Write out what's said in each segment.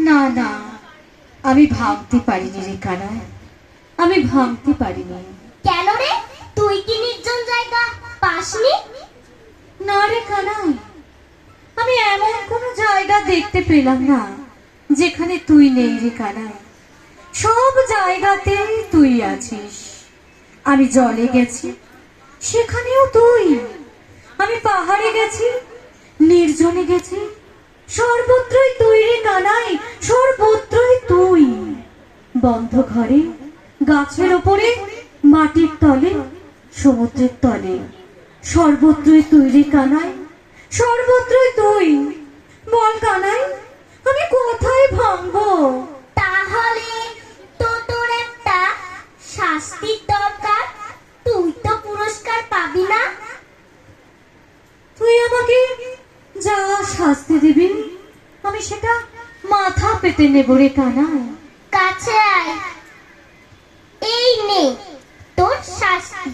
না না, আমি ভাবতে পারিনি রে কানাই, আমি ভাবতে পারিনি। কেন রে, তুই কি নির্জন জায়গা পাসনি? না রে কানাই, আমি এমন কোন জায়গা দেখতে পেলাম না যেখানে তুই নেই রে কানাই। সব জায়গাতেই তুই আছিস। আমি জলে গেছি, সেখানেও তুই। আমি পাহাড়ে গেছি, নির্জনে গেছি, সর্বত্রই তুই রে কানাই, সর্বত্রই তুই। বন্ধ ঘরে, গাছের ওপরে, মাটির তলে, সমুদ্রের তলে, সর্বত্রই তুই রে কানাই, সর্বত্রই তুই। বল কানাই, আমি কোথায় ভাঙবো? তাহলে তো তোর একটা শাস্তির দরকার। তুই তো পুরস্কার পাবি না। তুই আমাকে যা শাস্তি দিবি আমি সেটা মাথা পেতে নেব রে কানাই। কাছে আয়, এই নে তোর শাস্তি।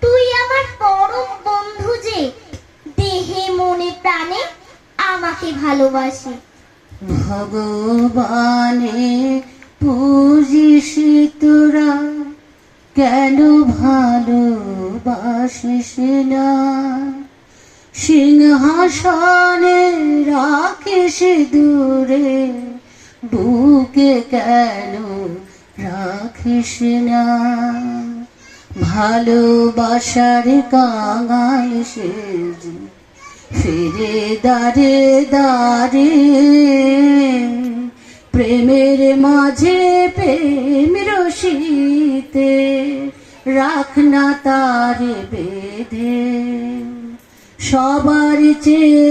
তুই আমার পরম বন্ধু যে দেহে মনে প্রাণে আমাকে ভালোবাসে। ভগবানে পুজিস তোরা, কেন ভালোবাসিস না? সিংহাসনে রাখিস দূরে, বুকে কেন রাখিস না? ভালোবাসার কাঙাল সেজে ফিরে দাঁড়ে দাঁড়ে, প্রেমের মাঝে প্রেম রসিতে রাখ না তারে বেঁধে। সবার চেয়ে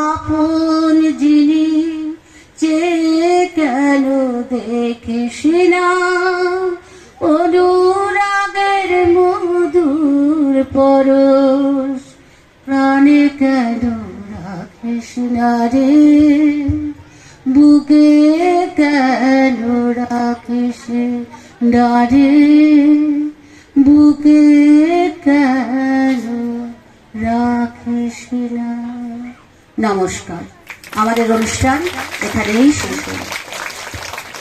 আপন যিনি, চেয়ে কেন দেখিস না? অনুরাগের মধুর পরশ প্রাণে কেন রাখিস না রে? বুকে কেন রাখিস না রে? বুকে কেন রাখিস না? নমস্কার, আমাদের অনুষ্ঠান এখানেই শেষ হলো।